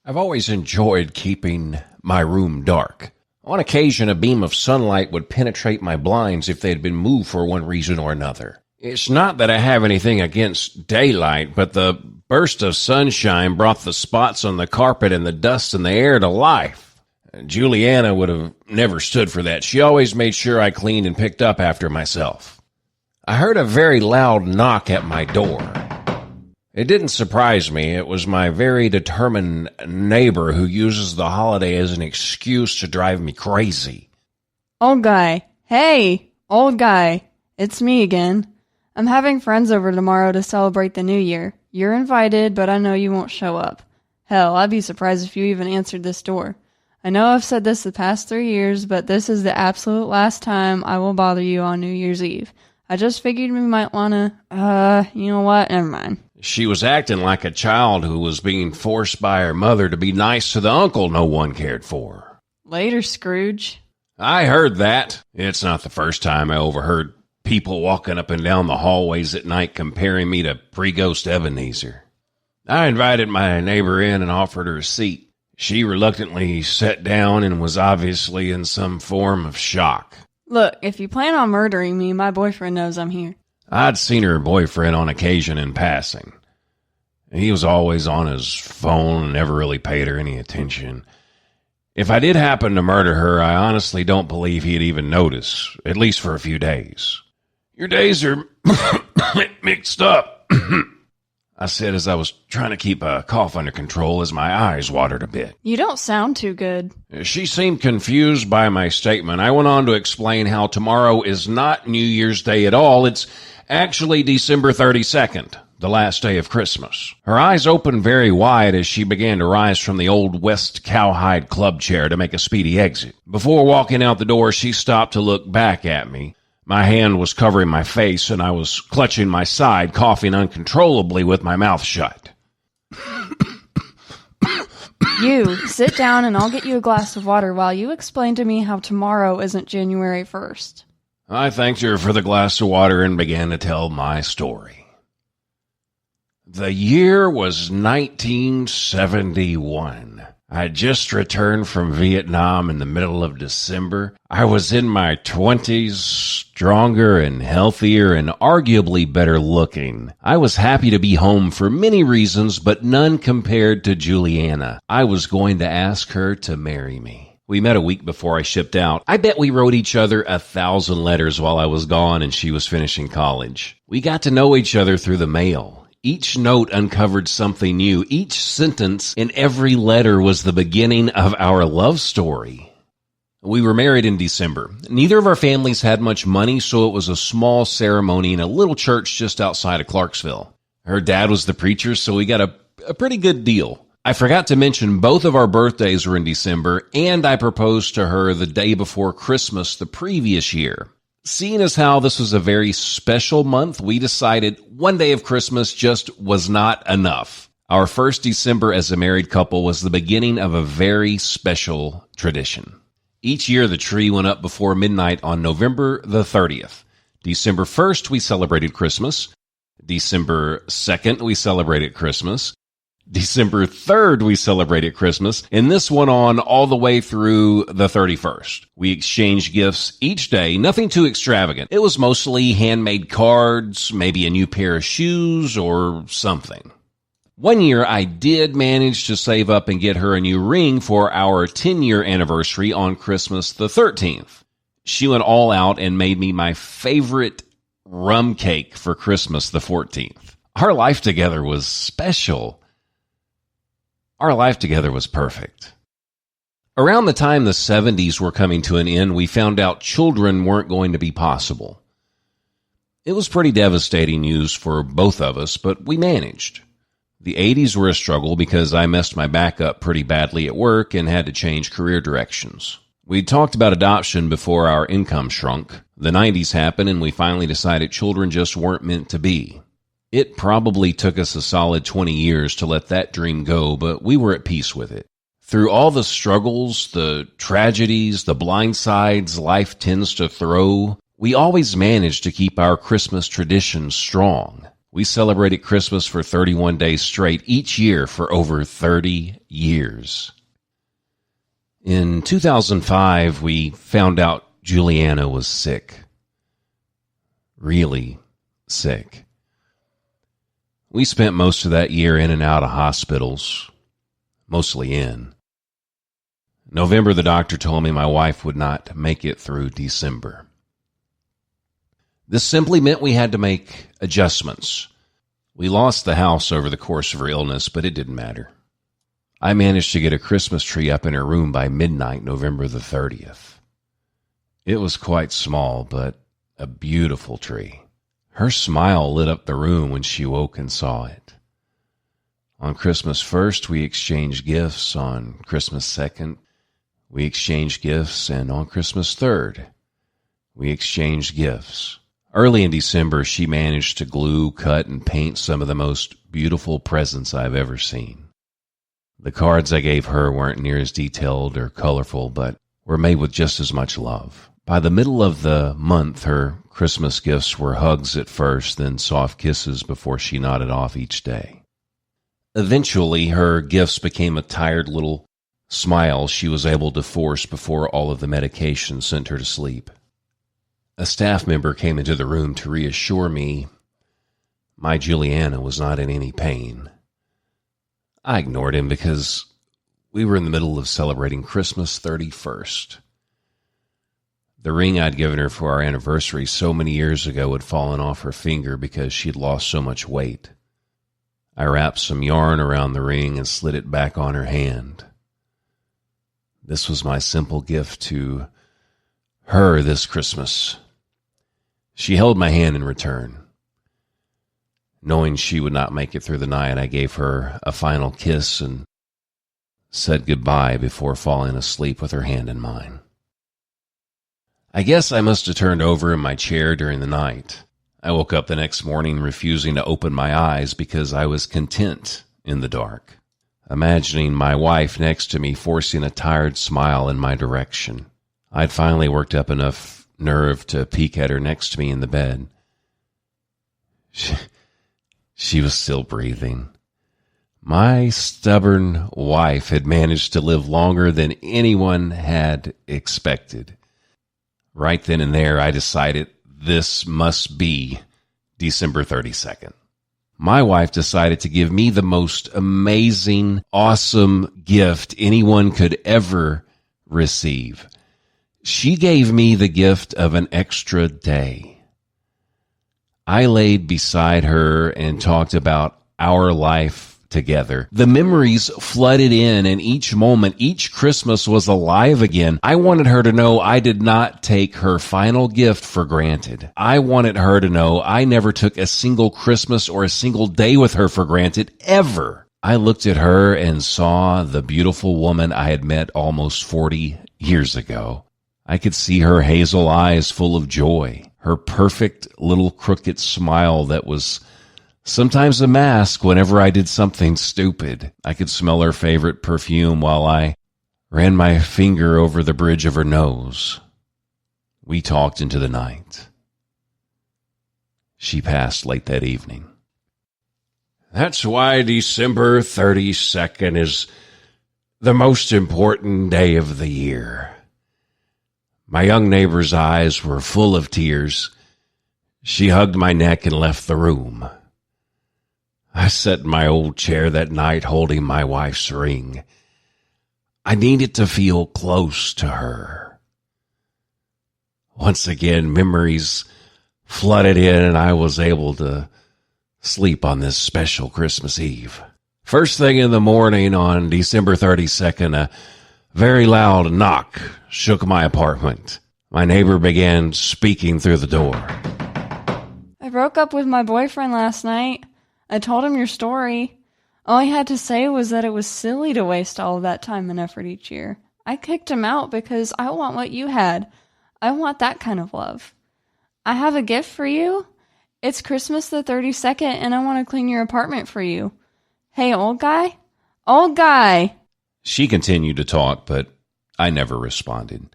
I've always enjoyed keeping my room dark. On occasion, a beam of sunlight would penetrate my blinds if they had been moved for one reason or another. It's not that I have anything against daylight, but the burst of sunshine brought the spots on the carpet and the dust in the air to life. Julianna would have never stood for that. She always made sure I cleaned and picked up after myself. I heard a very loud knock at my door. It didn't surprise me. It was my very determined neighbor who uses the holiday as an excuse to drive me crazy. Old guy. Hey, old guy. It's me again. I'm having friends over tomorrow to celebrate the new year. You're invited, but I know you won't show up. Hell, I'd be surprised if you even answered this door. I know I've said this the past 3 years, but this is the absolute last time I will bother you on New Year's Eve. I just figured we might want to, you know what? Never mind. She was acting like a child who was being forced by her mother to be nice to the uncle no one cared for. Later, Scrooge. I heard that. It's not the first time I overheard people walking up and down the hallways at night comparing me to pre-ghost Ebeneezer. I invited my neighbor in and offered her a seat. She reluctantly sat down and was obviously in some form of shock. Look, if you plan on murdering me, my boyfriend knows I'm here. I'd seen her boyfriend on occasion in passing. He was always on his phone and never really paid her any attention. If I did happen to murder her, I honestly don't believe he'd even notice, at least for a few days. Your days are mixed up, I said as I was trying to keep a cough under control as my eyes watered a bit. You don't sound too good. She seemed confused by my statement. I went on to explain how tomorrow is not New Year's Day at all. It's actually December 32nd, the last day of Christmas. Her eyes opened very wide as she began to rise from the old West Cowhide club chair to make a speedy exit. Before walking out the door, she stopped to look back at me. My hand was covering my face, and I was clutching my side, coughing uncontrollably with my mouth shut. You, sit down and I'll get you a glass of water while you explain to me how tomorrow isn't January 1st. I thanked her for the glass of water and began to tell my story. The year was 1971. I had just returned from Vietnam in the middle of December. I was in my 20s, stronger and healthier and arguably better looking. I was happy to be home for many reasons, but none compared to Julianna. I was going to ask her to marry me. We met a week before I shipped out. I bet we wrote each other 1,000 letters while I was gone and she was finishing college. We got to know each other through the mail. Each note uncovered something new. Each sentence in every letter was the beginning of our love story. We were married in December. Neither of our families had much money, so it was a small ceremony in a little church just outside of Clarksville. Her dad was the preacher, so we got a pretty good deal. I forgot to mention both of our birthdays were in December, and I proposed to her the day before Christmas the previous year. Seeing as how this was a very special month, we decided one day of Christmas just was not enough. Our first December as a married couple was the beginning of a very special tradition. Each year, the tree went up before midnight on November the 30th. December 1st, we celebrated Christmas. December 2nd, we celebrated Christmas. December 3rd, we celebrated Christmas, and this went on all the way through the 31st. We exchanged gifts each day, nothing too extravagant. It was mostly handmade cards, maybe a new pair of shoes or something. One year, I did manage to save up and get her a new ring for our 10-year anniversary on Christmas the 13th. She went all out and made me my favorite rum cake for Christmas the 14th. Our life together was special. Our life together was perfect. Around the time the 70s were coming to an end, we found out children weren't going to be possible. It was pretty devastating news for both of us, but we managed. The 80s were a struggle because I messed my back up pretty badly at work and had to change career directions. We'd talked about adoption before our income shrunk. The 90s happened and we finally decided children just weren't meant to be. It probably took us a solid 20 years to let that dream go, but we were at peace with it. Through all the struggles, the tragedies, the blind sides life tends to throw, we always managed to keep our Christmas tradition strong. We celebrated Christmas for 31 days straight each year for over 30 years. In 2005, we found out Julianna was sick. Really sick. We spent most of that year in and out of hospitals, mostly in. November, the doctor told me my wife would not make it through December. This simply meant we had to make adjustments. We lost the house over the course of her illness, but it didn't matter. I managed to get a Christmas tree up in her room by midnight, November the 30th. It was quite small, but a beautiful tree. Her smile lit up the room when she woke and saw it. On Christmas 1st, we exchanged gifts. On Christmas 2nd, we exchanged gifts. And on Christmas 3rd, we exchanged gifts. Early in December, she managed to glue, cut, and paint some of the most beautiful presents I've ever seen. The cards I gave her weren't near as detailed or colorful, but were made with just as much love. By the middle of the month, her Christmas gifts were hugs at first, then soft kisses before she nodded off each day. Eventually, her gifts became a tired little smile she was able to force before all of the medication sent her to sleep. A staff member came into the room to reassure me my Julianna was not in any pain. I ignored him because we were in the middle of celebrating Christmas 31st. The ring I'd given her for our anniversary so many years ago had fallen off her finger because she'd lost so much weight. I wrapped some yarn around the ring and slid it back on her hand. This was my simple gift to her this Christmas. She held my hand in return. Knowing she would not make it through the night, I gave her a final kiss and said goodbye before falling asleep with her hand in mine. I guess I must have turned over in my chair during the night. I woke up the next morning refusing to open my eyes because I was content in the dark, imagining my wife next to me forcing a tired smile in my direction. I'd finally worked up enough nerve to peek at her next to me in the bed. She was still breathing. My stubborn wife had managed to live longer than anyone had expected. Right then and there, I decided this must be December 32nd. My wife decided to give me the most amazing, awesome gift anyone could ever receive. She gave me the gift of an extra day. I laid beside her and talked about our life together. The memories flooded in, and each moment, each Christmas was alive again. I wanted her to know I did not take her final gift for granted. I wanted her to know I never took a single Christmas or a single day with her for granted, ever. I looked at her and saw the beautiful woman I had met almost 40 years ago. I could see her hazel eyes full of joy, her perfect little crooked smile that was sometimes a mask whenever I did something stupid. I could smell her favorite perfume while I ran my finger over the bridge of her nose. We talked into the night. She passed late that evening. That's why December 32nd is the most important day of the year. My young neighbor's eyes were full of tears. She hugged my neck and left the room. I sat in my old chair that night holding my wife's ring. I needed to feel close to her. Once again, memories flooded in, and I was able to sleep on this special Christmas Eve. First thing in the morning on December 32nd, a very loud knock shook my apartment. My neighbor began speaking through the door. I broke up with my boyfriend last night. I told him your story. All he had to say was that it was silly to waste all of that time and effort each year. I kicked him out because I want what you had. I want that kind of love. I have a gift for you. It's Christmas the 32nd, and I want to clean your apartment for you. Hey, old guy? Old guy! She continued to talk, but I never responded.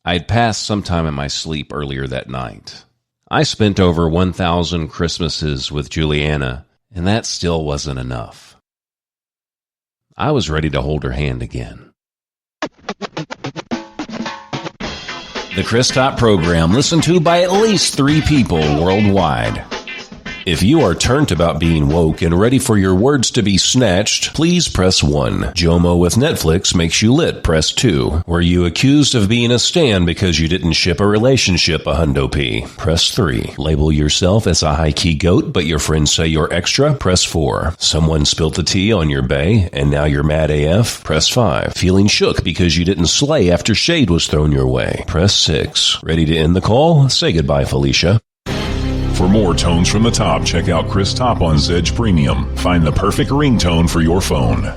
I had passed some time in my sleep earlier that night. I spent over 1,000 Christmases with Julianna, and that still wasn't enough. I was ready to hold her hand again. The Chris Top program listened to by at least 3 people worldwide. If you are turned about being woke and ready for your words to be snatched, please press 1. Jomo with Netflix makes you lit, press 2. Were you accused of being a stan because you didn't ship a relationship a hundo P? Press 3. Label yourself as a high-key goat but your friends say you're extra? Press 4. Someone spilt the tea on your bae and now you're mad AF? Press 5. Feeling shook because you didn't slay after shade was thrown your way? Press 6. Ready to end the call? Say goodbye, Felicia. For more tones from the top, check out Chris Top on Zedge Premium. Find the perfect ringtone for your phone.